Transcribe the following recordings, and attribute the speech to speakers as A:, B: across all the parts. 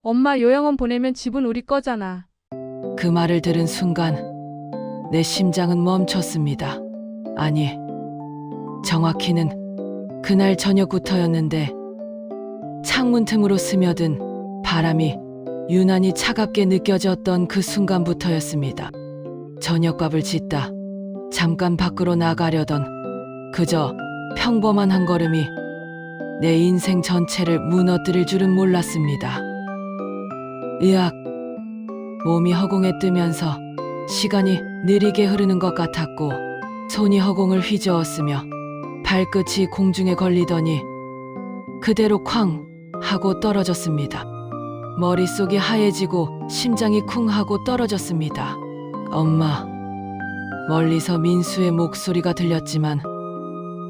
A: 엄마 요양원 보내면 집은 우리 거잖아.
B: 그 말을 들은 순간 내 심장은 멈췄습니다. 아니, 정확히는 그날 저녁부터였는데 창문 틈으로 스며든 바람이 유난히 차갑게 느껴졌던 그 순간부터였습니다. 저녁밥을 짓다 잠깐 밖으로 나가려던 그저 평범한 한 걸음이 내 인생 전체를 무너뜨릴 줄은 몰랐습니다. 으악, 몸이 허공에 뜨면서 시간이 느리게 흐르는 것 같았고 손이 허공을 휘저었으며 발끝이 공중에 걸리더니 그대로 쾅 하고 떨어졌습니다. 머릿속이 하얘지고 심장이 쿵 하고 떨어졌습니다. 엄마. 멀리서 민수의 목소리가 들렸지만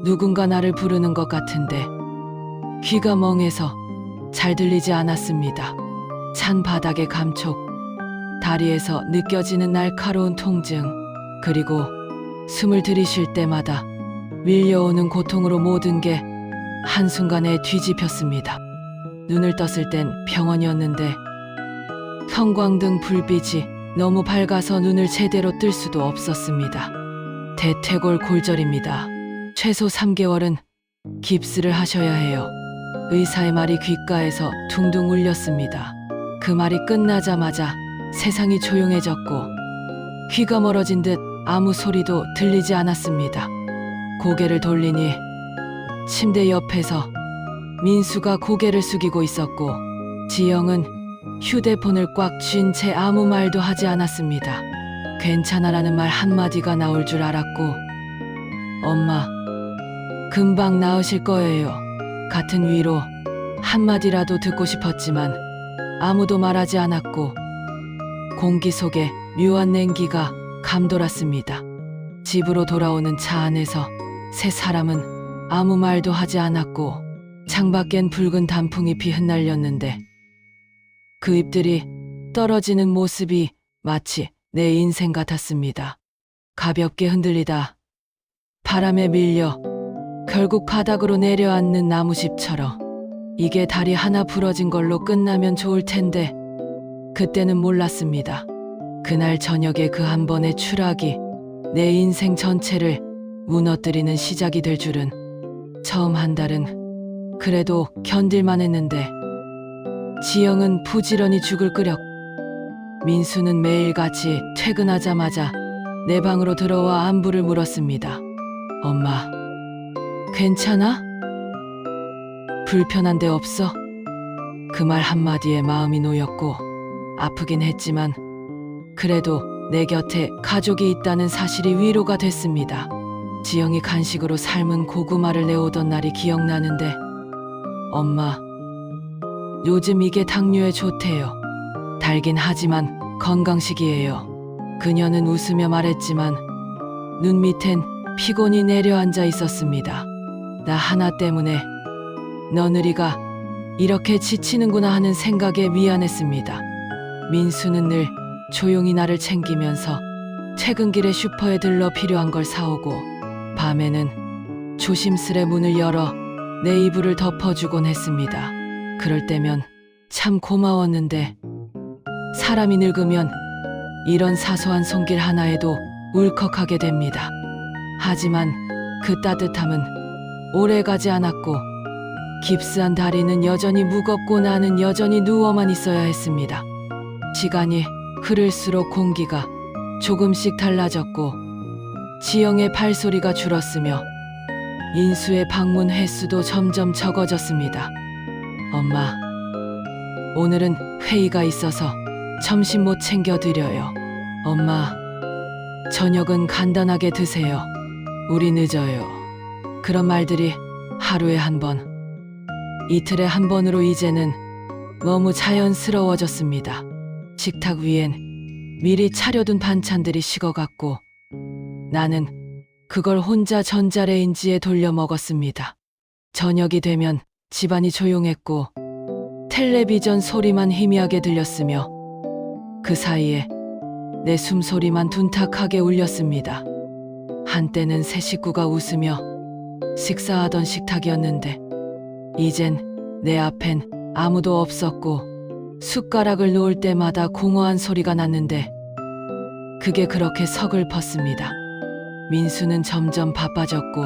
B: 누군가 나를 부르는 것 같은데 귀가 멍해서 잘 들리지 않았습니다. 찬 바닥의 감촉, 다리에서 느껴지는 날카로운 통증, 그리고 숨을 들이쉴 때마다 밀려오는 고통으로 모든 게 한순간에 뒤집혔습니다. 눈을 떴을 땐 병원이었는데 형광등 불빛이 너무 밝아서 눈을 제대로 뜰 수도 없었습니다. 대퇴골 골절입니다. 최소 3개월은 깁스를 하셔야 해요. 의사의 말이 귓가에서 둥둥 울렸습니다. 그 말이 끝나자마자 세상이 조용해졌고 귀가 멀어진 듯 아무 소리도 들리지 않았습니다. 고개를 돌리니 침대 옆에서 민수가 고개를 숙이고 있었고 지영은 휴대폰을 꽉 쥔 채 아무 말도 하지 않았습니다. 괜찮아라는 말 한마디가 나올 줄 알았고 엄마, 금방 나으실 거예요. 같은 위로 한마디라도 듣고 싶었지만 아무도 말하지 않았고 공기 속에 묘한 냉기가 감돌았습니다. 집으로 돌아오는 차 안에서 세 사람은 아무 말도 하지 않았고 창밖엔 붉은 단풍잎이 흩날렸는데 그 잎들이 떨어지는 모습이 마치 내 인생 같았습니다. 가볍게 흔들리다 바람에 밀려 결국 바닥으로 내려앉는 나무집처럼 이게 다리 하나 부러진 걸로 끝나면 좋을 텐데 그때는 몰랐습니다. 그날 저녁에 그 한 번의 추락이 내 인생 전체를 무너뜨리는 시작이 될 줄은. 처음 한 달은 그래도 견딜만 했는데 지영은 부지런히 죽을 끓였고 민수는 매일같이 퇴근하자마자 내 방으로 들어와 안부를 물었습니다. 엄마, 괜찮아? 불편한 데 없어? 그 말 한마디에 마음이 놓였고 아프긴 했지만 그래도 내 곁에 가족이 있다는 사실이 위로가 됐습니다. 지영이 간식으로 삶은 고구마를 내오던 날이 기억나는데 엄마, 요즘 이게 당뇨에 좋대요. 달긴 하지만 건강식이에요. 그녀는 웃으며 말했지만 눈 밑엔 피곤이 내려앉아 있었습니다. 나 하나 때문에 너느리가 이렇게 지치는구나 하는 생각에 미안했습니다. 민수는 늘 조용히 나를 챙기면서 퇴근길에 슈퍼에 들러 필요한 걸 사오고 밤에는 조심스레 문을 열어 내 이불을 덮어주곤 했습니다. 그럴 때면 참 고마웠는데 사람이 늙으면 이런 사소한 손길 하나에도 울컥하게 됩니다. 하지만 그 따뜻함은 오래가지 않았고 깁스한 다리는 여전히 무겁고 나는 여전히 누워만 있어야 했습니다. 시간이 흐를수록 공기가 조금씩 달라졌고 지영의 발소리가 줄었으며 인수의 방문 횟수도 점점 적어졌습니다. 엄마, 오늘은 회의가 있어서 점심 못 챙겨드려요. 엄마, 저녁은 간단하게 드세요. 우리 늦어요. 그런 말들이 하루에 한 번, 이틀에 한 번으로 이제는 너무 자연스러워졌습니다. 식탁 위엔 미리 차려둔 반찬들이 식어갔고 나는 그걸 혼자 전자레인지에 돌려 먹었습니다. 저녁이 되면 집안이 조용했고 텔레비전 소리만 희미하게 들렸으며 그 사이에 내 숨소리만 둔탁하게 울렸습니다. 한때는 새 식구가 웃으며 식사하던 식탁이었는데 이젠 내 앞엔 아무도 없었고 숟가락을 놓을 때마다 공허한 소리가 났는데 그게 그렇게 서글펐습니다. 민수는 점점 바빠졌고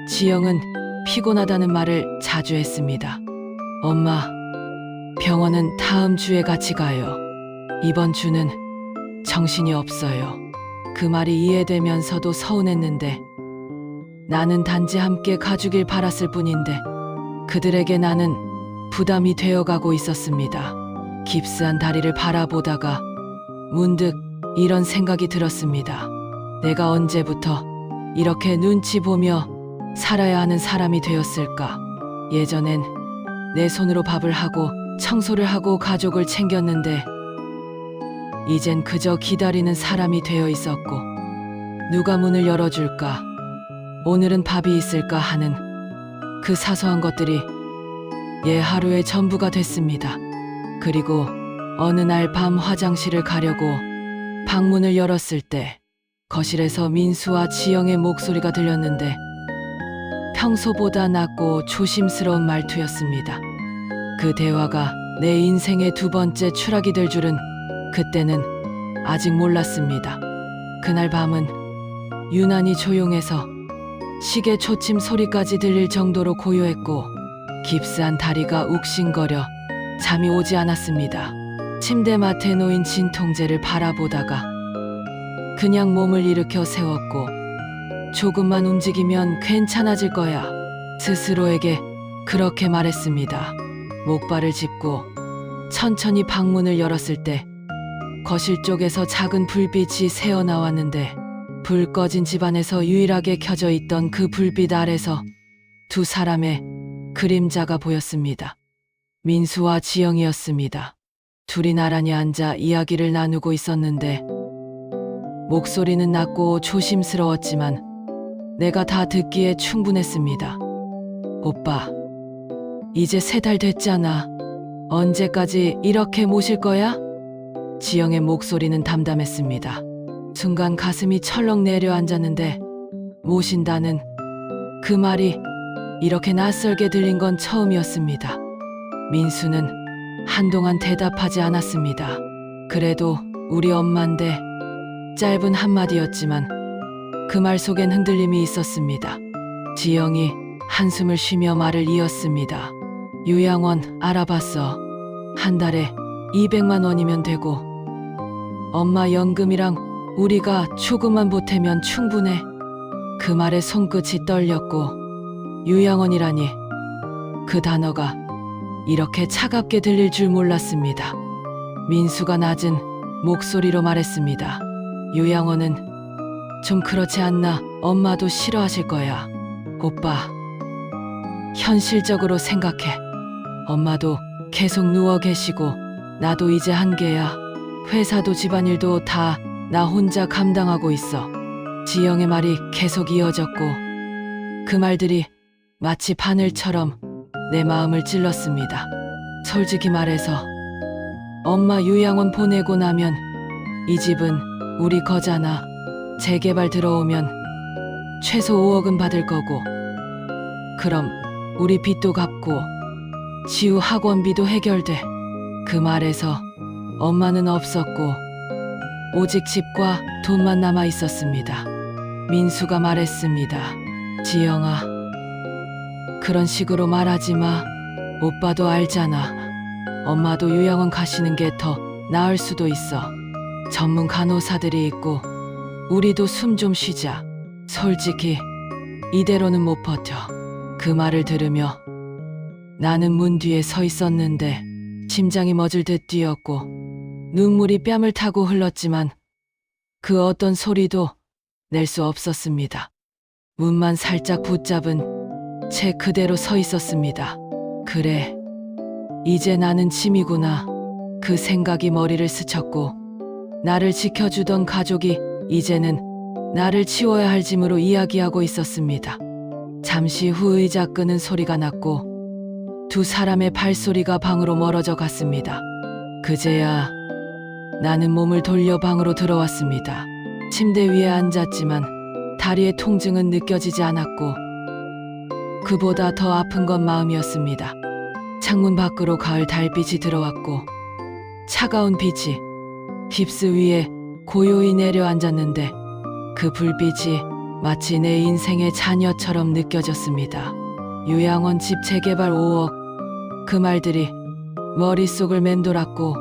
B: 지영은 피곤하다는 말을 자주 했습니다. 엄마, 병원은 다음 주에 같이 가요. 이번 주는 정신이 없어요. 그 말이 이해되면서도 서운했는데 나는 단지 함께 가주길 바랐을 뿐인데 그들에게 나는 부담이 되어가고 있었습니다. 깁스한 다리를 바라보다가 문득 이런 생각이 들었습니다. 내가 언제부터 이렇게 눈치 보며 살아야 하는 사람이 되었을까? 예전엔 내 손으로 밥을 하고 청소를 하고 가족을 챙겼는데 이젠 그저 기다리는 사람이 되어 있었고 누가 문을 열어줄까? 오늘은 밥이 있을까 하는 그 사소한 것들이 하루의 전부가 됐습니다. 그리고 어느 날 밤 화장실을 가려고 방문을 열었을 때 거실에서 민수와 지영의 목소리가 들렸는데 평소보다 낮고 조심스러운 말투였습니다. 그 대화가 내 인생의 두 번째 추락이 될 줄은 그때는 아직 몰랐습니다. 그날 밤은 유난히 조용해서 시계 초침 소리까지 들릴 정도로 고요했고 깁스한 다리가 욱신거려 잠이 오지 않았습니다. 침대맡에 놓인 진통제를 바라보다가 그냥 몸을 일으켜 세웠고 조금만 움직이면 괜찮아질 거야. 스스로에게 그렇게 말했습니다. 목발을 짚고 천천히 방문을 열었을 때 거실 쪽에서 작은 불빛이 새어나왔는데 불 꺼진 집안에서 유일하게 켜져 있던 그 불빛 아래서 두 사람의 그림자가 보였습니다. 민수와 지영이었습니다. 둘이 나란히 앉아 이야기를 나누고 있었는데 목소리는 낮고 조심스러웠지만 내가 다 듣기에 충분했습니다. 오빠, 이제 3달 됐잖아. 언제까지 이렇게 모실 거야? 지영의 목소리는 담담했습니다. 순간 가슴이 철렁 내려앉았는데 모신다는 그 말이 이렇게 낯설게 들린 건 처음이었습니다. 민수는 한동안 대답하지 않았습니다. 그래도 우리 엄마인데 짧은 한마디였지만 그 말 속엔 흔들림이 있었습니다. 지영이 한숨을 쉬며 말을 이었습니다. 요양원 알아봤어. 한 달에 200만 원이면 되고 엄마 연금이랑 우리가 조금만 보태면 충분해. 그 말에 손끝이 떨렸고 요양원이라니 그 단어가 이렇게 차갑게 들릴 줄 몰랐습니다. 민수가 낮은 목소리로 말했습니다. 요양원은 좀 그렇지 않나? 엄마도 싫어하실 거야. 오빠, 현실적으로 생각해. 엄마도 계속 누워 계시고 나도 이제 한계야. 회사도 집안일도 다 나 혼자 감당하고 있어. 지영의 말이 계속 이어졌고 그 말들이 마치 바늘처럼 내 마음을 찔렀습니다. 솔직히 말해서 엄마 요양원 보내고 나면 이 집은 우리 거잖아. 재개발 들어오면 최소 5억은 받을 거고 그럼 우리 빚도 갚고 지우 학원비도 해결돼. 그 말에서 엄마는 없었고 오직 집과 돈만 남아 있었습니다. 민수가 말했습니다. 지영아, 그런 식으로 말하지 마. 오빠도 알잖아. 엄마도 요양원 가시는 게 더 나을 수도 있어. 전문 간호사들이 있고 우리도 숨 좀 쉬자. 솔직히 이대로는 못 버텨. 그 말을 들으며 나는 문 뒤에 서 있었는데 심장이 멎을 듯 뛰었고 눈물이 뺨을 타고 흘렀지만 그 어떤 소리도 낼 수 없었습니다. 문만 살짝 붙잡은 채 그대로 서 있었습니다. 그래, 이제 나는 짐이구나. 그 생각이 머리를 스쳤고 나를 지켜주던 가족이 이제는 나를 치워야 할 짐으로 이야기하고 있었습니다. 잠시 후 의자 끄는 소리가 났고 두 사람의 발소리가 방으로 멀어져 갔습니다. 그제야 나는 몸을 돌려 방으로 들어왔습니다. 침대 위에 앉았지만 다리의 통증은 느껴지지 않았고 그보다 더 아픈 건 마음이었습니다. 창문 밖으로 가을 달빛이 들어왔고 차가운 빛이 깁스 위에 고요히 내려앉았는데 그 불빛이 마치 내 인생의 자녀처럼 느껴졌습니다. 요양원 집 재개발 5억. 그 말들이 머릿속을 맴돌았고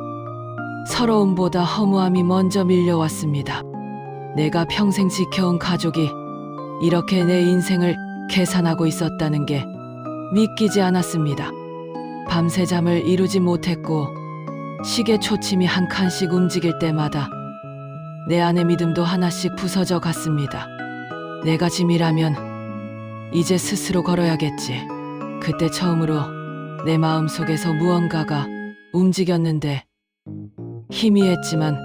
B: 서러움보다 허무함이 먼저 밀려왔습니다. 내가 평생 지켜온 가족이 이렇게 내 인생을 계산하고 있었다는 게 믿기지 않았습니다. 밤새 잠을 이루지 못했고 시계 초침이 한 칸씩 움직일 때마다 내 안의 믿음도 하나씩 부서져 갔습니다. 내가 짐이라면 이제 스스로 걸어야겠지. 그때 처음으로 내 마음속에서 무언가가 움직였는데 희미했지만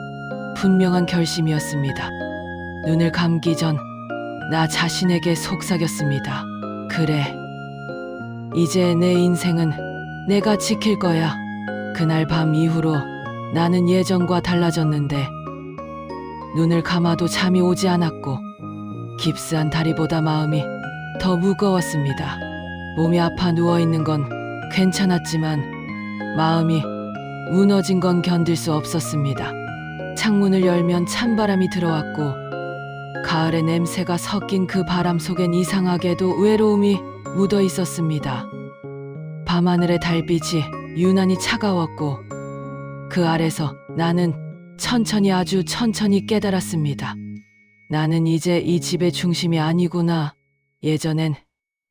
B: 분명한 결심이었습니다. 눈을 감기 전 나 자신에게 속삭였습니다. 그래, 이제 내 인생은 내가 지킬 거야. 그날 밤 이후로 나는 예전과 달라졌는데 눈을 감아도 잠이 오지 않았고 깁스한 다리보다 마음이 더 무거웠습니다. 몸이 아파 누워있는 건 괜찮았지만 마음이 무너진 건 견딜 수 없었습니다. 창문을 열면 찬바람이 들어왔고 가을의 냄새가 섞인 그 바람 속엔 이상하게도 외로움이 묻어 있었습니다. 밤하늘의 달빛이 유난히 차가웠고 그 아래서 나는 천천히 아주 천천히 깨달았습니다. 나는 이제 이 집의 중심이 아니구나. 예전엔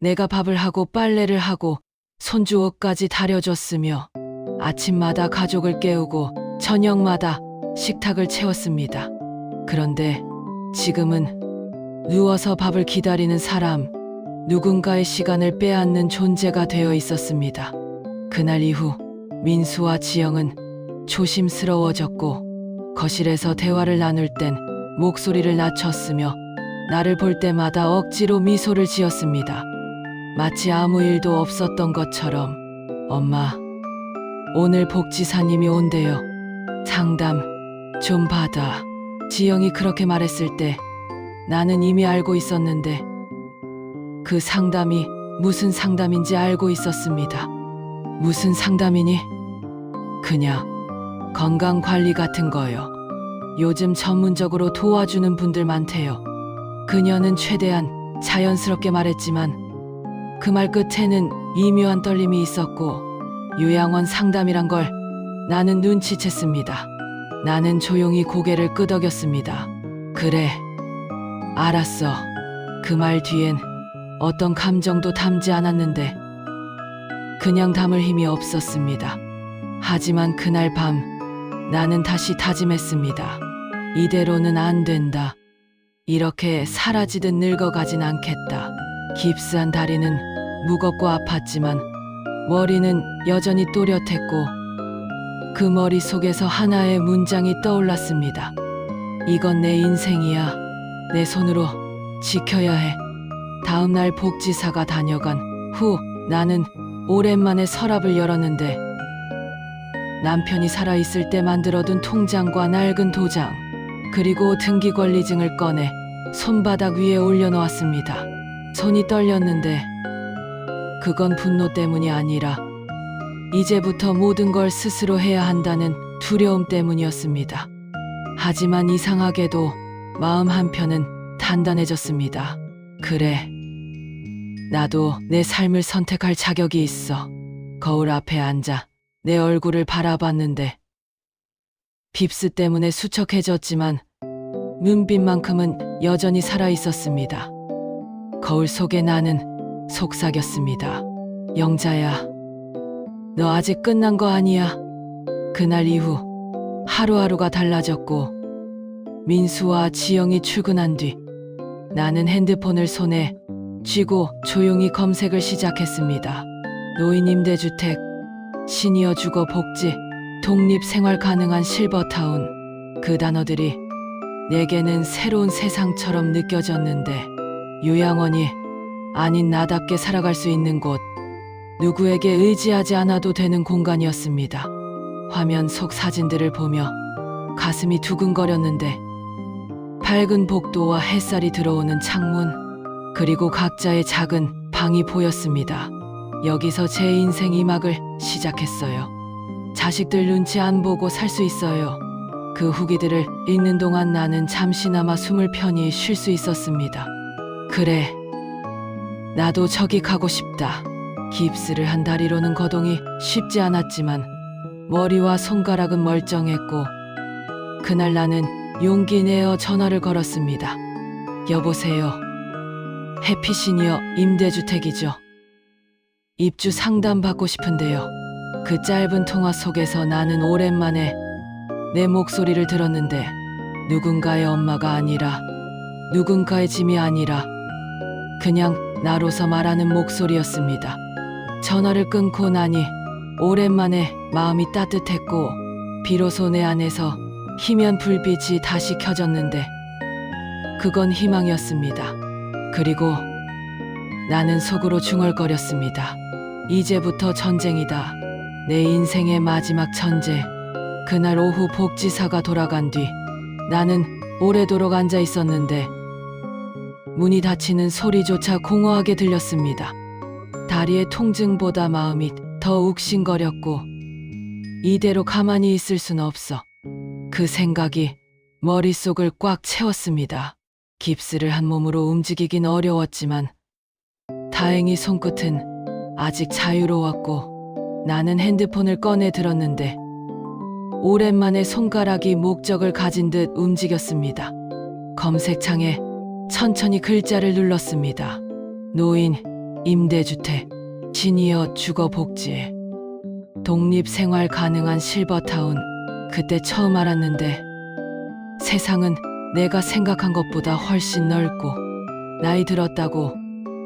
B: 내가 밥을 하고 빨래를 하고 손주 옷까지 다려줬으며 아침마다 가족을 깨우고 저녁마다 식탁을 채웠습니다. 그런데 지금은 누워서 밥을 기다리는 사람, 누군가의 시간을 빼앗는 존재가 되어 있었습니다. 그날 이후 민수와 지영은 조심스러워졌고 거실에서 대화를 나눌 땐 목소리를 낮췄으며 나를 볼 때마다 억지로 미소를 지었습니다. 마치 아무 일도 없었던 것처럼. 엄마, 오늘 복지사님이 온대요. 상담 좀 받아. 지영이 그렇게 말했을 때 나는 이미 알고 있었는데 그 상담이 무슨 상담인지 알고 있었습니다. 무슨 상담이니? 그냥 건강관리 같은 거요. 요즘 전문적으로 도와주는 분들 많대요. 그녀는 최대한 자연스럽게 말했지만 그 말 끝에는 미묘한 떨림이 있었고 요양원 상담이란 걸 나는 눈치챘습니다. 나는 조용히 고개를 끄덕였습니다. 그래, 알았어. 그 말 뒤엔 어떤 감정도 담지 않았는데 그냥 담을 힘이 없었습니다. 하지만 그날 밤 나는 다시 다짐했습니다. 이대로는 안 된다. 이렇게 사라지듯 늙어가진 않겠다. 깁스한 다리는 무겁고 아팠지만 머리는 여전히 또렷했고 그 머릿속에서 하나의 문장이 떠올랐습니다. 이건 내 인생이야. 내 손으로 지켜야 해. 다음 날 복지사가 다녀간 후 나는 오랜만에 서랍을 열었는데 남편이 살아있을 때 만들어둔 통장과 낡은 도장 그리고 등기권리증을 꺼내 손바닥 위에 올려놓았습니다. 손이 떨렸는데 그건 분노 때문이 아니라 이제부터 모든 걸 스스로 해야 한다는 두려움 때문이었습니다. 하지만 이상하게도 마음 한편은 단단해졌습니다. 그래, 나도 내 삶을 선택할 자격이 있어. 거울 앞에 앉아 내 얼굴을 바라봤는데 빕스 때문에 수척해졌지만 눈빛만큼은 여전히 살아있었습니다. 거울 속에 나는 속삭였습니다. 영자야, 너 아직 끝난 거 아니야. 그날 이후 하루하루가 달라졌고 민수와 지영이 출근한 뒤 나는 핸드폰을 손에 쥐고 조용히 검색을 시작했습니다. 노인 임대주택, 시니어 주거 복지, 독립 생활 가능한 실버타운. 그 단어들이 내게는 새로운 세상처럼 느껴졌는데 요양원이 아닌 나답게 살아갈 수 있는 곳, 누구에게 의지하지 않아도 되는 공간이었습니다. 화면 속 사진들을 보며 가슴이 두근거렸는데 밝은 복도와 햇살이 들어오는 창문, 그리고 각자의 작은 방이 보였습니다. 여기서 제 인생 2막을 시작했어요. 자식들 눈치 안 보고 살 수 있어요. 그 후기들을 읽는 동안 나는 잠시나마 숨을 편히 쉴 수 있었습니다. 그래, 나도 저기 가고 싶다. 깁스를 한 다리로는 거동이 쉽지 않았지만 머리와 손가락은 멀쩡했고 그날 나는 용기 내어 전화를 걸었습니다. 여보세요. 해피시니어 임대주택이죠. 입주 상담 받고 싶은데요. 그 짧은 통화 속에서 나는 오랜만에 내 목소리를 들었는데 누군가의 엄마가 아니라 누군가의 짐이 아니라 그냥 나로서 말하는 목소리였습니다. 전화를 끊고 나니 오랜만에 마음이 따뜻했고 비로소 내 안에서 희미한 불빛이 다시 켜졌는데 그건 희망이었습니다. 그리고 나는 속으로 중얼거렸습니다. 이제부터 전쟁이다. 내 인생의 마지막 전쟁. 그날 오후 복지사가 돌아간 뒤 나는 오래도록 앉아 있었는데 문이 닫히는 소리조차 공허하게 들렸습니다. 다리의 통증보다 마음이 더 욱신거렸고 이대로 가만히 있을 순 없어. 그 생각이 머릿속을 꽉 채웠습니다. 깁스를 한 몸으로 움직이긴 어려웠지만 다행히 손끝은 아직 자유로웠고 나는 핸드폰을 꺼내 들었는데 오랜만에 손가락이 목적을 가진 듯 움직였습니다. 검색창에 천천히 글자를 눌렀습니다. 노인, 임대주택, 시니어 주거복지, 독립생활 가능한 실버타운. 그때 처음 알았는데 세상은 내가 생각한 것보다 훨씬 넓고 나이 들었다고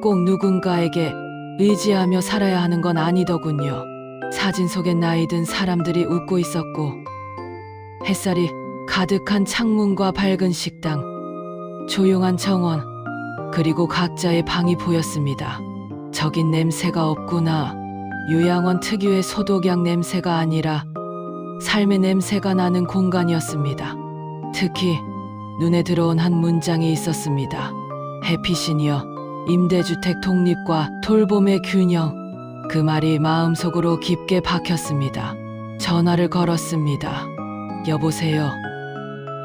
B: 꼭 누군가에게 의지하며 살아야 하는 건 아니더군요. 사진 속엔 나이 든 사람들이 웃고 있었고 햇살이 가득한 창문과 밝은 식당, 조용한 정원, 그리고 각자의 방이 보였습니다. 저긴 냄새가 없구나. 요양원 특유의 소독약 냄새가 아니라 삶의 냄새가 나는 공간이었습니다. 특히 눈에 들어온 한 문장이 있었습니다. 해피시니어, 임대주택 독립과 돌봄의 균형. 그 말이 마음속으로 깊게 박혔습니다. 전화를 걸었습니다. 여보세요.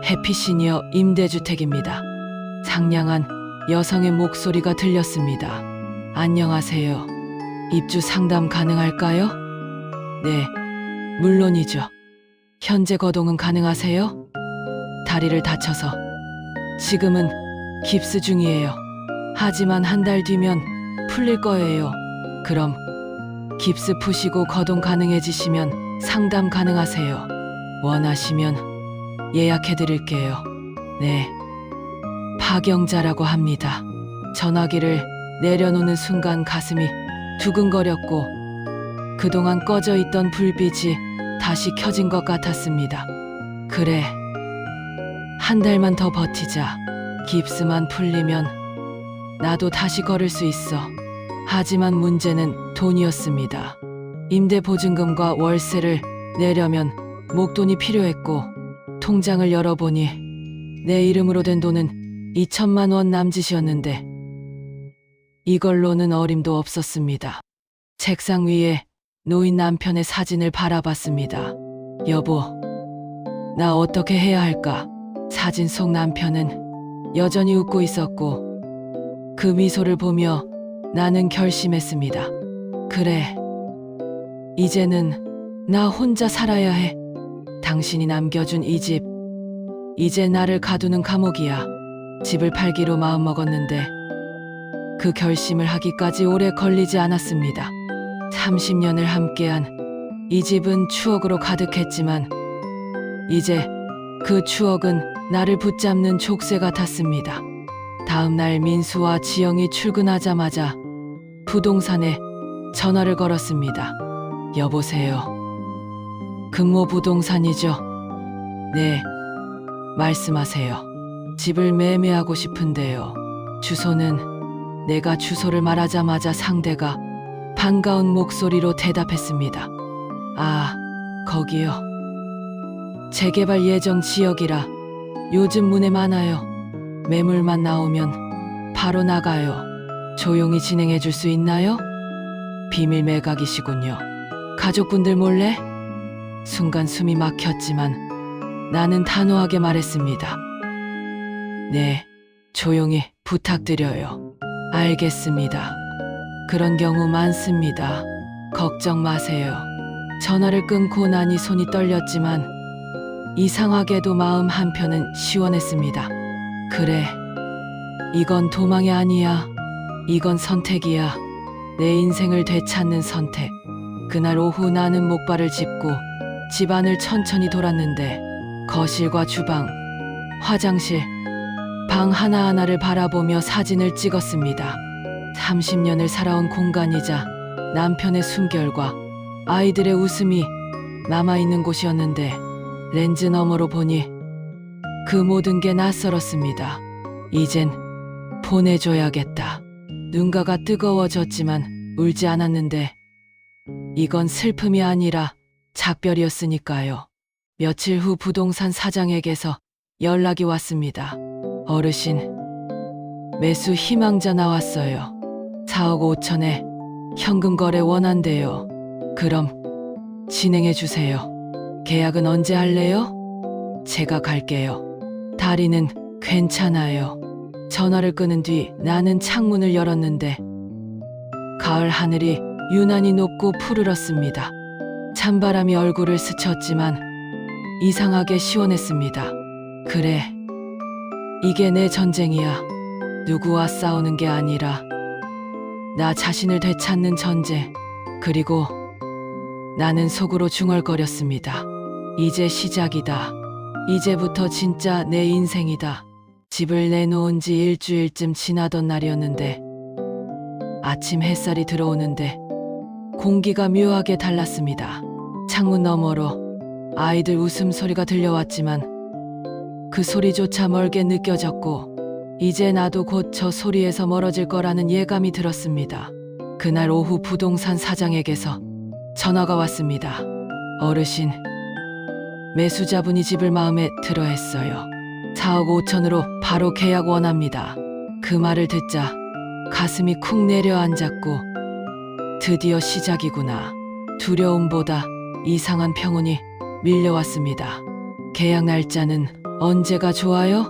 B: 해피시니어 임대주택입니다. 상냥한 여성의 목소리가 들렸습니다. 안녕하세요. 입주 상담 가능할까요? 네, 물론이죠. 현재 거동은 가능하세요? 다리를 다쳐서 지금은 깁스 중이에요. 하지만 한 달 뒤면 풀릴 거예요. 그럼 깁스 푸시고 거동 가능해지시면 상담 가능하세요. 원하시면 예약해 드릴게요. 네, 박영자라고 합니다. 전화기를 내려놓는 순간 가슴이 두근거렸고 그동안 꺼져 있던 불빛이 다시 켜진 것 같았습니다. 그래, 한 달만 더 버티자. 깁스만 풀리면 나도 다시 걸을 수 있어. 하지만 문제는 돈이었습니다. 임대 보증금과 월세를 내려면 목돈이 필요했고 통장을 열어보니 내 이름으로 된 돈은 2천만 원 남짓이었는데 이걸로는 어림도 없었습니다. 책상 위에 놓인 남편의 사진을 바라봤습니다. 여보, 나 어떻게 해야 할까? 사진 속 남편은 여전히 웃고 있었고 그 미소를 보며 나는 결심했습니다. 그래, 이제는 나 혼자 살아야 해. 당신이 남겨준 이 집, 이제 나를 가두는 감옥이야. 집을 팔기로 마음먹었는데 그 결심을 하기까지 오래 걸리지 않았습니다. 30년을 함께한 이 집은 추억으로 가득했지만 이제 그 추억은 나를 붙잡는 족쇄 같았습니다. 다음 날 민수와 지영이 출근하자마자 부동산에 전화를 걸었습니다. 여보세요. 금모 부동산이죠? 네, 말씀하세요. 집을 매매하고 싶은데요. 주소는 내가 주소를 말하자마자 상대가 반가운 목소리로 대답했습니다. 아, 거기요. 재개발 예정 지역이라 요즘 문의 많아요. 매물만 나오면 바로 나가요. 조용히 진행해 줄 수 있나요? 비밀 매각이시군요. 가족분들 몰래? 순간 숨이 막혔지만 나는 단호하게 말했습니다. 네, 조용히 부탁드려요. 알겠습니다. 그런 경우 많습니다. 걱정 마세요. 전화를 끊고 나니 손이 떨렸지만 이상하게도 마음 한편은 시원했습니다. 그래, 이건 도망이 아니야. 이건 선택이야. 내 인생을 되찾는 선택. 그날 오후 나는 목발을 짚고 집안을 천천히 돌았는데 거실과 주방, 화장실, 방 하나하나를 바라보며 사진을 찍었습니다. 30년을 살아온 공간이자 남편의 숨결과 아이들의 웃음이 남아있는 곳이었는데 렌즈 너머로 보니 그 모든 게 낯설었습니다. 이젠 보내줘야겠다. 눈가가 뜨거워졌지만 울지 않았는데 이건 슬픔이 아니라 작별이었으니까요. 며칠 후 부동산 사장에게서 연락이 왔습니다. 어르신, 매수 희망자 나왔어요. 4억 5천에 현금 거래 원한대요. 그럼 진행해 주세요. 계약은 언제 할래요? 제가 갈게요. 다리는 괜찮아요. 전화를 끊은 뒤 나는 창문을 열었는데 가을 하늘이 유난히 높고 푸르렀습니다. 찬바람이 얼굴을 스쳤지만 이상하게 시원했습니다. 그래, 이게 내 전쟁이야. 누구와 싸우는 게 아니라 나 자신을 되찾는 전쟁. 그리고 나는 속으로 중얼거렸습니다. 이제 시작이다. 이제부터 진짜 내 인생이다. 집을 내놓은 지 일주일쯤 지나던 날이었는데 아침 햇살이 들어오는데 공기가 묘하게 달랐습니다. 창문 너머로 아이들 웃음소리가 들려왔지만 그 소리조차 멀게 느껴졌고 이제 나도 곧 저 소리에서 멀어질 거라는 예감이 들었습니다. 그날 오후 부동산 사장에게서 전화가 왔습니다. 어르신, 매수자분이 집을 마음에 들어 했어요. 4억 5천으로 바로 계약 원합니다. 그 말을 듣자 가슴이 쿵 내려앉았고 드디어 시작이구나. 두려움보다 이상한 평온이 밀려왔습니다. 계약 날짜는 언제가 좋아요?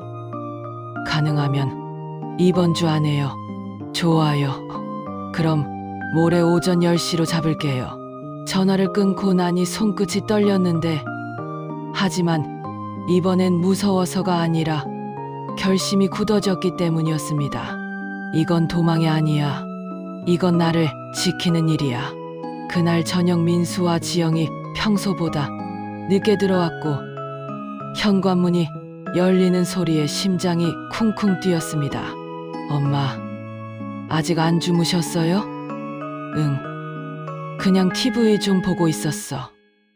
B: 가능하면 이번 주 안에요. 좋아요. 그럼 모레 오전 10시로 잡을게요. 전화를 끊고 나니 손끝이 떨렸는데 하지만 이번엔 무서워서가 아니라 결심이 굳어졌기 때문이었습니다. 이건 도망이 아니야. 이건 나를 지키는 일이야. 그날 저녁 민수와 지영이 평소보다 늦게 들어왔고 현관문이 열리는 소리에 심장이 쿵쿵 뛰었습니다. 엄마, 아직 안 주무셨어요? 응. 그냥 TV 좀 보고 있었어.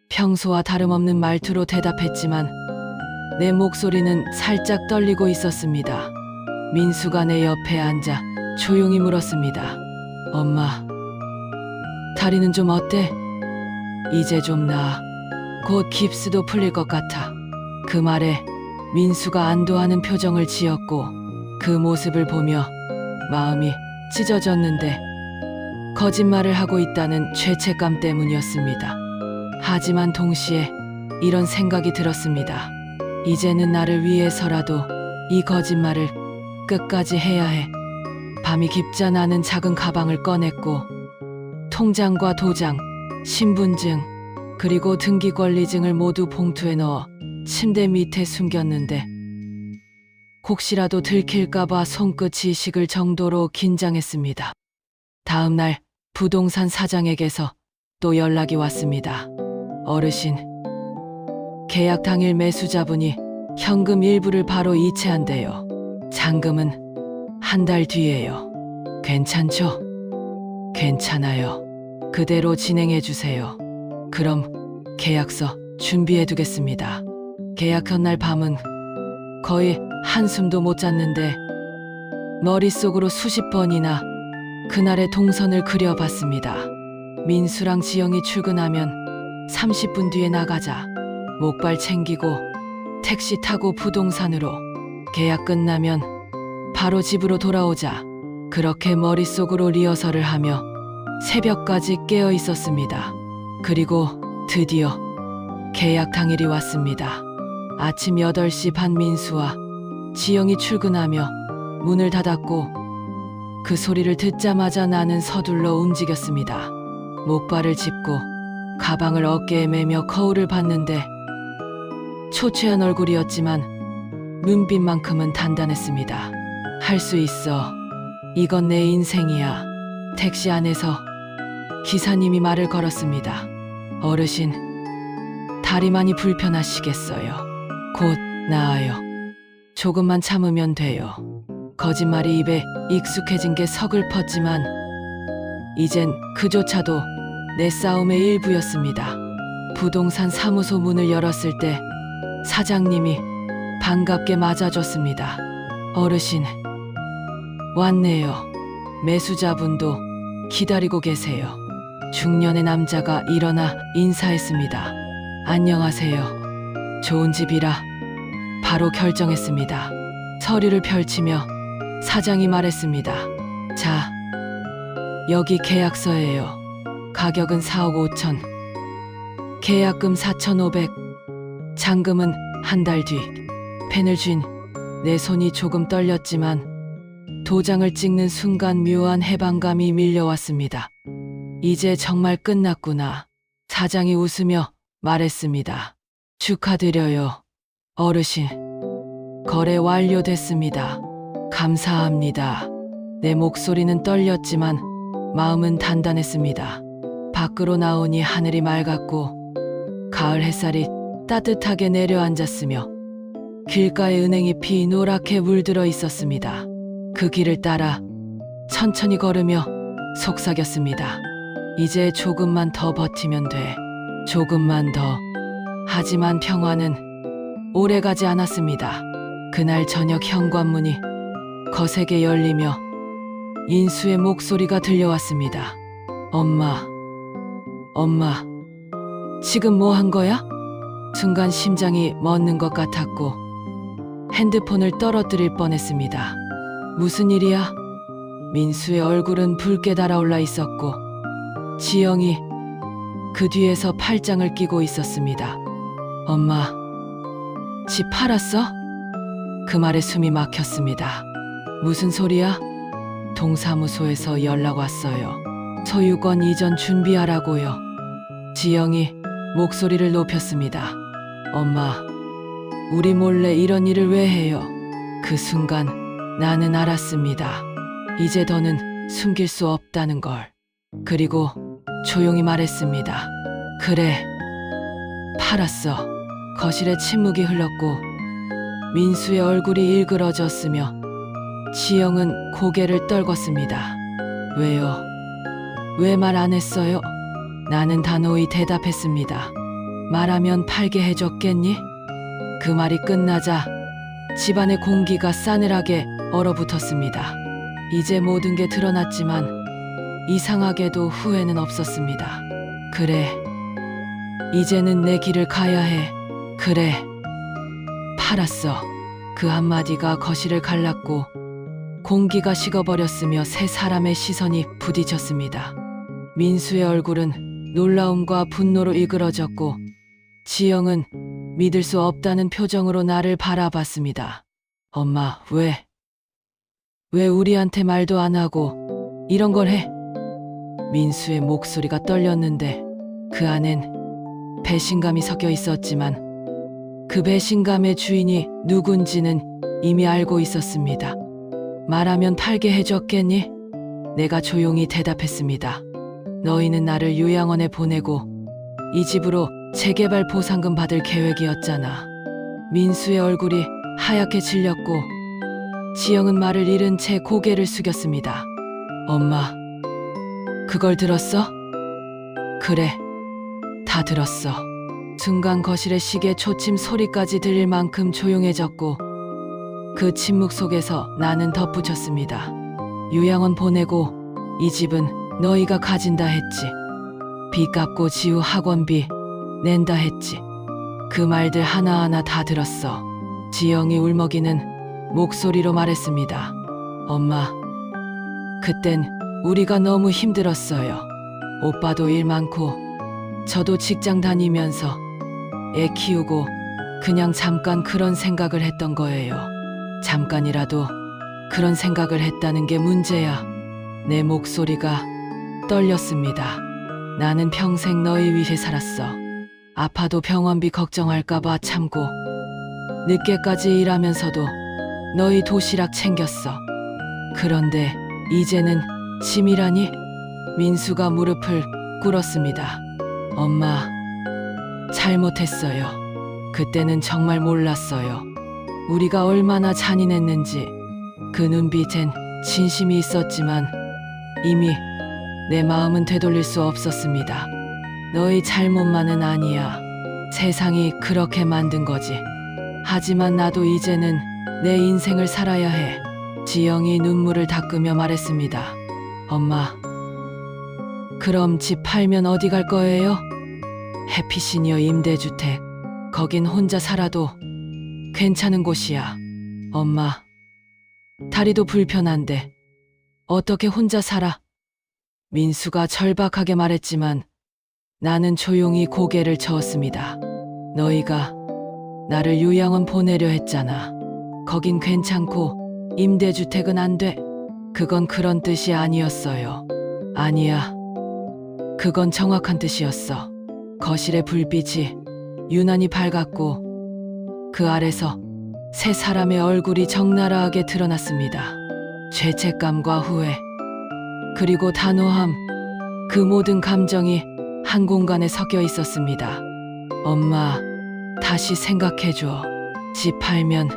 B: 평소와 다름없는 말투로 대답했지만 내 목소리는 살짝 떨리고 있었습니다. 민수가 내 옆에 앉아 조용히 물었습니다. 엄마, 다리는 좀 어때? 이제 좀 나아. 곧 깁스도 풀릴 것 같아. 그 말에 민수가 안도하는 표정을 지었고 그 모습을 보며 마음이 찢어졌는데 거짓말을 하고 있다는 죄책감 때문이었습니다. 하지만 동시에 이런 생각이 들었습니다. 이제는 나를 위해서라도 이 거짓말을 끝까지 해야 해. 밤이 깊자 나는 작은 가방을 꺼냈고 통장과 도장, 신분증, 그리고 등기권리증을 모두 봉투에 넣어 침대 밑에 숨겼는데 혹시라도 들킬까봐 손끝이 식을 정도로 긴장했습니다. 다음 날 부동산 사장에게서 또 연락이 왔습니다. 어르신, 계약 당일 매수자분이 현금 일부를 바로 이체한대요. 잔금은 한 달 뒤에요. 괜찮죠? 괜찮아요. 그대로 진행해 주세요. 그럼 계약서 준비해 두겠습니다. 계약한 날 밤은 거의 한숨도 못 잤는데 머릿속으로 수십 번이나 그날의 동선을 그려봤습니다. 민수랑 지영이 출근하면 30분 뒤에 나가자. 목발 챙기고 택시 타고 부동산으로. 계약 끝나면 바로 집으로 돌아오자. 그렇게 머릿속으로 리허설을 하며 새벽까지 깨어 있었습니다. 그리고 드디어 계약 당일이 왔습니다. 아침 8시 반 민수와 지영이 출근하며 문을 닫았고 그 소리를 듣자마자 나는 서둘러 움직였습니다. 목발을 짚고 가방을 어깨에 매며 거울을 봤는데 초췌한 얼굴이었지만 눈빛만큼은 단단했습니다. 할 수 있어. 이건 내 인생이야. 택시 안에서 기사님이 말을 걸었습니다. 어르신, 다리 많이 불편하시겠어요. 곧 나아요. 조금만 참으면 돼요. 거짓말이 입에 익숙해진 게 서글펐지만 이젠 그조차도 내 싸움의 일부였습니다. 부동산 사무소 문을 열었을 때 사장님이 반갑게 맞아줬습니다. 어르신, 왔네요. 매수자분도 기다리고 계세요. 중년의 남자가 일어나 인사했습니다. 안녕하세요. 좋은 집이라 바로 결정했습니다. 서류를 펼치며 사장이 말했습니다. 자, 여기 계약서예요. 가격은 4억 5천. 계약금 4,500. 잔금은 한 달 뒤. 펜을 쥔 내 손이 조금 떨렸지만 도장을 찍는 순간 묘한 해방감이 밀려왔습니다. 이제 정말 끝났구나. 사장이 웃으며 말했습니다. 축하드려요. 어르신, 거래 완료됐습니다. 감사합니다. 내 목소리는 떨렸지만 마음은 단단했습니다. 밖으로 나오니 하늘이 맑았고 가을 햇살이 따뜻하게 내려앉았으며 길가에 은행이 피 노랗게 물들어 있었습니다. 그 길을 따라 천천히 걸으며 속삭였습니다. 이제 조금만 더 버티면 돼. 조금만 더. 하지만 평화는 오래가지 않았습니다. 그날 저녁 현관문이 거세게 열리며 인수의 목소리가 들려왔습니다. 엄마, 엄마, 지금 뭐 한 거야? 순간 심장이 멎는 것 같았고 핸드폰을 떨어뜨릴 뻔했습니다. 무슨 일이야? 민수의 얼굴은 붉게 달아올라 있었고 지영이 그 뒤에서 팔짱을 끼고 있었습니다. 엄마, 집 팔았어? 그 말에 숨이 막혔습니다. 무슨 소리야? 동사무소에서 연락 왔어요. 소유권 이전 준비하라고요. 지영이 목소리를 높였습니다. 엄마, 우리 몰래 이런 일을 왜 해요? 그 순간 나는 알았습니다. 이제 더는 숨길 수 없다는 걸. 그리고 조용히 말했습니다. 그래, 팔았어. 거실에 침묵이 흘렀고 민수의 얼굴이 일그러졌으며 지영은 고개를 떨궜습니다. 왜요? 왜 말 안 했어요? 나는 단호히 대답했습니다. 말하면 팔게 해줬겠니? 그 말이 끝나자 집안의 공기가 싸늘하게 얼어붙었습니다. 이제 모든 게 드러났지만 이상하게도 후회는 없었습니다. 그래, 이제는 내 길을 가야 해. 그래, 팔았어. 그 한마디가 거실을 갈랐고 공기가 식어버렸으며 세 사람의 시선이 부딪혔습니다. 민수의 얼굴은 놀라움과 분노로 일그러졌고 지영은 믿을 수 없다는 표정으로 나를 바라봤습니다. 엄마, 왜 우리한테 말도 안 하고 이런 걸 해? 민수의 목소리가 떨렸는데 그 안엔 배신감이 섞여 있었지만 그 배신감의 주인이 누군지는 이미 알고 있었습니다. 말하면 팔게 해줬겠니? 내가 조용히 대답했습니다. 너희는 나를 요양원에 보내고 이 집으로 재개발 보상금 받을 계획이었잖아. 민수의 얼굴이 하얗게 질렸고 지영은 말을 잃은 채 고개를 숙였습니다. 엄마, 그걸 들었어? 그래, 다 들었어. 순간 거실의 시계 초침 소리까지 들릴 만큼 조용해졌고 그 침묵 속에서 나는 덧붙였습니다. 요양원 보내고 이 집은 너희가 가진다 했지. 빚 갚고 지우 학원비 낸다 했지. 그 말들 하나하나 다 들었어. 지영이 울먹이는 목소리로 말했습니다. 엄마, 그땐 우리가 너무 힘들었어요. 오빠도 일 많고 저도 직장 다니면서 애 키우고 그냥 잠깐 그런 생각을 했던 거예요. 잠깐이라도 그런 생각을 했다는 게 문제야. 내 목소리가 떨렸습니다. 나는 평생 너희 위해 살았어. 아파도 병원비 걱정할까봐 참고 늦게까지 일하면서도 너희 도시락 챙겼어. 그런데 이제는 짐이라니? 민수가 무릎을 꿇었습니다. 엄마, 잘못했어요. 그때는 정말 몰랐어요. 우리가 얼마나 잔인했는지. 그 눈빛엔 진심이 있었지만 이미 내 마음은 되돌릴 수 없었습니다. 너희 잘못만은 아니야. 세상이 그렇게 만든 거지. 하지만 나도 이제는 내 인생을 살아야 해. 지영이 눈물을 닦으며 말했습니다. 엄마, 그럼 집 팔면 어디 갈 거예요? 해피시니어 임대주택. 거긴 혼자 살아도 괜찮은 곳이야. 엄마, 다리도 불편한데 어떻게 혼자 살아? 민수가 절박하게 말했지만 나는 조용히 고개를 저었습니다. 너희가 나를 요양원 보내려 했잖아. 거긴 괜찮고 임대주택은 안 돼. 그건 그런 뜻이 아니었어요. 아니야. 그건 정확한 뜻이었어. 거실의 불빛이 유난히 밝았고 그 아래서 세 사람의 얼굴이 적나라하게 드러났습니다. 죄책감과 후회, 그리고 단호함, 그 모든 감정이 한 공간에 섞여 있었습니다. 엄마, 다시 생각해줘. 집 팔면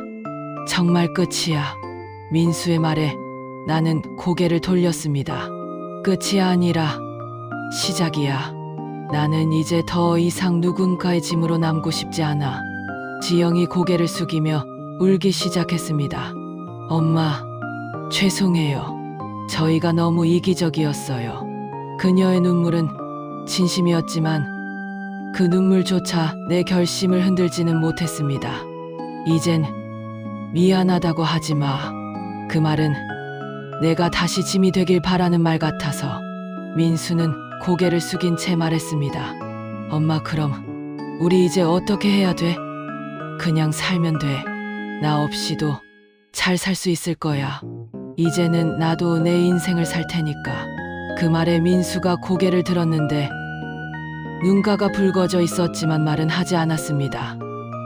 B: 정말 끝이야. 민수의 말에 나는 고개를 돌렸습니다. 끝이 아니라 시작이야. 나는 이제 더 이상 누군가의 짐으로 남고 싶지 않아. 지영이 고개를 숙이며 울기 시작했습니다. 엄마, 죄송해요. 저희가 너무 이기적이었어요. 그녀의 눈물은 진심이었지만 그 눈물조차 내 결심을 흔들지는 못했습니다. 이젠 미안하다고 하지 마. 그 말은 내가 다시 짐이 되길 바라는 말 같아서. 민수는 고개를 숙인 채 말했습니다. 엄마, 그럼 우리 이제 어떻게 해야 돼? 그냥 살면 돼. 나 없이도 잘 살 수 있을 거야. 이제는 나도 내 인생을 살 테니까. 그 말에 민수가 고개를 들었는데 눈가가 붉어져 있었지만 말은 하지 않았습니다.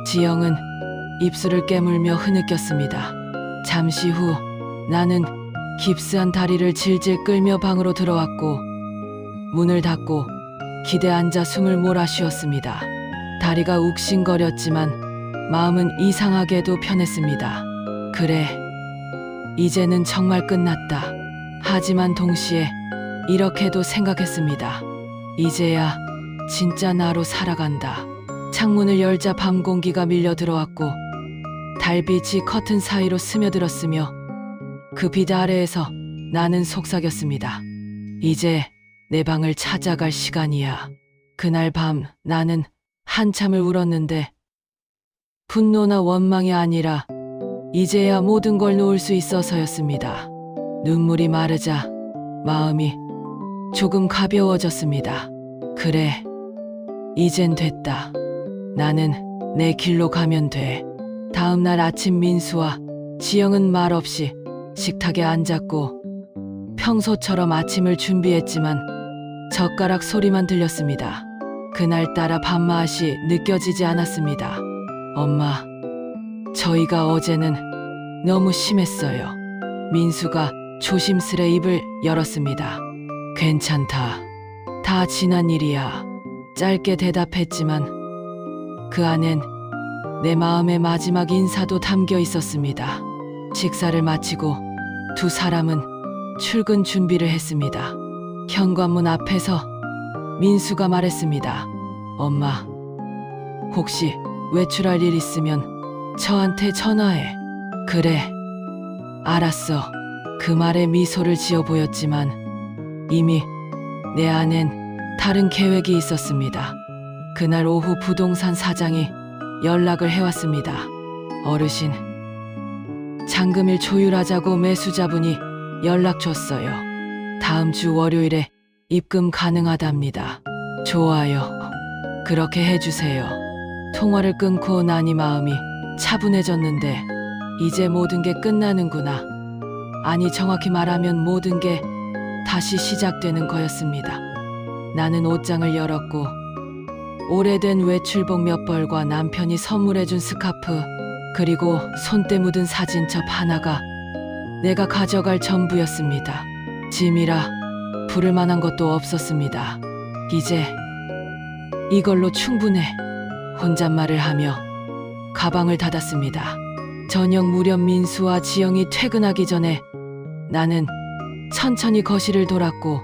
B: 지영은 입술을 깨물며 흐느꼈습니다. 잠시 후 나는 깁스한 다리를 질질 끌며 방으로 들어왔고 문을 닫고 기대 앉아 숨을 몰아쉬었습니다. 다리가 욱신거렸지만 마음은 이상하게도 편했습니다. 그래, 이제는 정말 끝났다. 하지만 동시에 이렇게도 생각했습니다. 이제야 진짜 나로 살아간다. 창문을 열자 밤 공기가 밀려 들어왔고 달빛이 커튼 사이로 스며들었으며 그 빛 아래에서 나는 속삭였습니다. 이제 내 방을 찾아갈 시간이야. 그날 밤 나는 한참을 울었는데 분노나 원망이 아니라 이제야 모든 걸 놓을 수 있어서였습니다. 눈물이 마르자 마음이 조금 가벼워졌습니다. 그래, 이젠 됐다. 나는 내 길로 가면 돼. 다음 날 아침 민수와 지영은 말없이 식탁에 앉았고 평소처럼 아침을 준비했지만 젓가락 소리만 들렸습니다. 그날따라 밥맛이 느껴지지 않았습니다. 엄마, 저희가 어제는 너무 심했어요. 민수가 조심스레 입을 열었습니다. 괜찮다. 다 지난 일이야. 짧게 대답했지만 그 안엔 내 마음의 마지막 인사도 담겨 있었습니다. 식사를 마치고 두 사람은 출근 준비를 했습니다. 현관문 앞에서 민수가 말했습니다. 엄마, 혹시 외출할 일 있으면 저한테 전화해. 그래, 알았어. 그 말에 미소를 지어 보였지만 이미 내 안엔 다른 계획이 있었습니다. 그날 오후 부동산 사장이 연락을 해왔습니다. 어르신, 잔금일 조율하자고 매수자분이 연락 줬어요. 다음 주 월요일에 입금 가능하답니다. 좋아요. 그렇게 해주세요. 통화를 끊고 나니 마음이 차분해졌는데 이제 모든 게 끝나는구나. 아니, 정확히 말하면 모든 게 다시 시작되는 거였습니다. 나는 옷장을 열었고 오래된 외출복 몇 벌과 남편이 선물해준 스카프, 그리고 손때 묻은 사진첩 하나가 내가 가져갈 전부였습니다. 짐이라 부를 만한 것도 없었습니다. 이제 이걸로 충분해. 혼잣말을 하며 가방을 닫았습니다. 저녁 무렵 민수와 지영이 퇴근하기 전에 나는 천천히 거실을 돌았고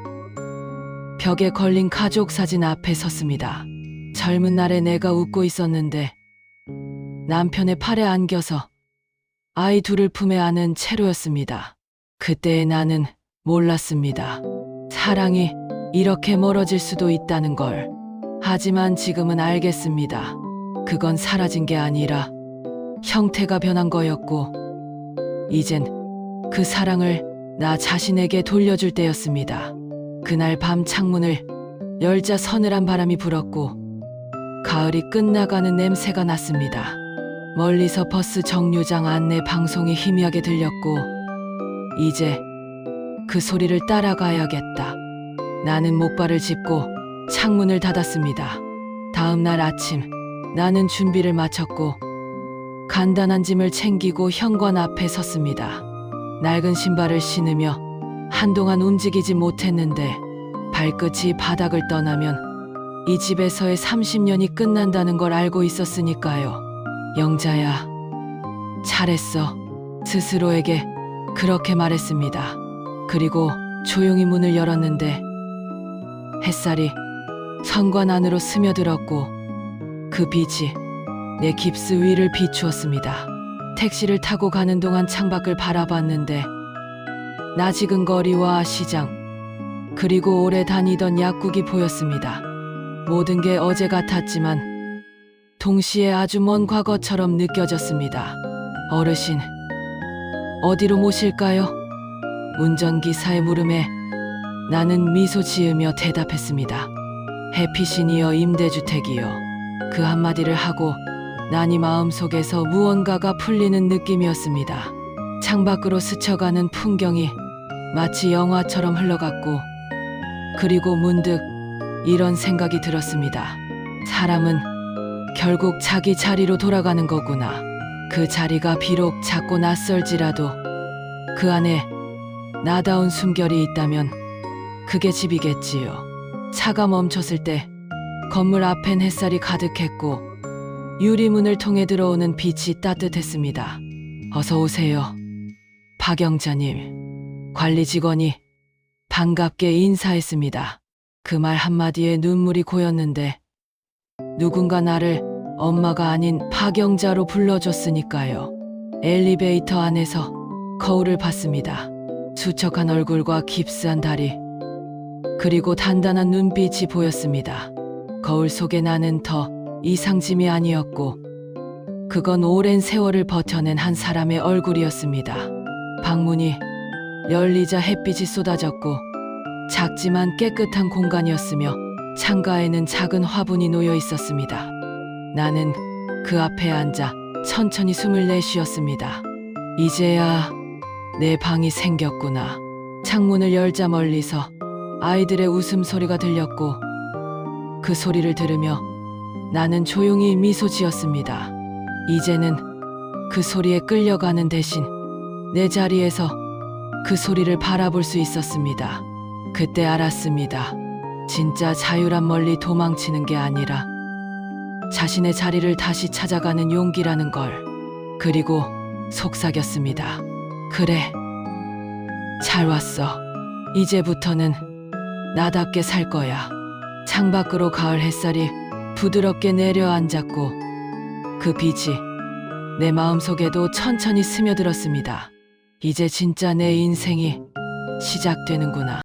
B: 벽에 걸린 가족 사진 앞에 섰습니다. 젊은 날에 내가 웃고 있었는데 남편의 팔에 안겨서 아이 둘을 품에 안은 채로였습니다. 그때의 나는 몰랐습니다. 사랑이 이렇게 멀어질 수도 있다는 걸. 하지만 지금은 알겠습니다. 그건 사라진 게 아니라 형태가 변한 거였고 이젠 그 사랑을 나 자신에게 돌려줄 때였습니다. 그날 밤 창문을 열자 서늘한 바람이 불었고 가을이 끝나가는 냄새가 났습니다. 멀리서 버스 정류장 안내 방송이 희미하게 들렸고 이제 그 소리를 따라가야겠다. 나는 목발을 짚고 창문을 닫았습니다. 다음 날 아침 나는 준비를 마쳤고 간단한 짐을 챙기고 현관 앞에 섰습니다. 낡은 신발을 신으며 한동안 움직이지 못했는데 발끝이 바닥을 떠나면 이 집에서의 30년이 끝난다는 걸 알고 있었으니까요. 영자야, 잘했어. 스스로에게 그렇게 말했습니다. 그리고 조용히 문을 열었는데 햇살이 현관 안으로 스며들었고 그 빛이 내 깁스 위를 비추었습니다. 택시를 타고 가는 동안 창밖을 바라봤는데 낯익은 거리와 시장, 그리고 오래 다니던 약국이 보였습니다. 모든 게 어제 같았지만 동시에 아주 먼 과거처럼 느껴졌습니다. 어르신, 어디로 모실까요? 운전기사의 물음에 나는 미소 지으며 대답했습니다. 해피시니어 임대주택이요. 그 한마디를 하고 나니 마음속에서 무언가가 풀리는 느낌이었습니다. 창밖으로 스쳐가는 풍경이 마치 영화처럼 흘러갔고 그리고 문득 이런 생각이 들었습니다. 사람은 결국 자기 자리로 돌아가는 거구나. 그 자리가 비록 작고 낯설지라도 그 안에 나다운 숨결이 있다면 그게 집이겠지요. 차가 멈췄을 때 건물 앞엔 햇살이 가득했고 유리문을 통해 들어오는 빛이 따뜻했습니다. 어서 오세요, 박영자님. 관리 직원이 반갑게 인사했습니다. 그 말 한마디에 눈물이 고였는데 누군가 나를 엄마가 아닌 박영자로 불러줬으니까요. 엘리베이터 안에서 거울을 봤습니다. 수척한 얼굴과 깁스한 다리, 그리고 단단한 눈빛이 보였습니다. 거울 속에 나는 더 이상짐이 아니었고 그건 오랜 세월을 버텨낸 한 사람의 얼굴이었습니다. 방문이 열리자 햇빛이 쏟아졌고 작지만 깨끗한 공간이었으며 창가에는 작은 화분이 놓여 있었습니다. 나는 그 앞에 앉아 천천히 숨을 내쉬었습니다. 이제야 내 방이 생겼구나. 창문을 열자 멀리서 아이들의 웃음소리가 들렸고 그 소리를 들으며 나는 조용히 미소 지었습니다. 이제는 그 소리에 끌려가는 대신 내 자리에서 그 소리를 바라볼 수 있었습니다. 그때 알았습니다. 진짜 자유란 멀리 도망치는 게 아니라 자신의 자리를 다시 찾아가는 용기라는 걸. 그리고 속삭였습니다. 그래, 잘 왔어. 이제부터는 나답게 살 거야. 창밖으로 가을 햇살이 부드럽게 내려앉았고 그 빛이 내 마음속에도 천천히 스며들었습니다. 이제 진짜 내 인생이 시작되는구나.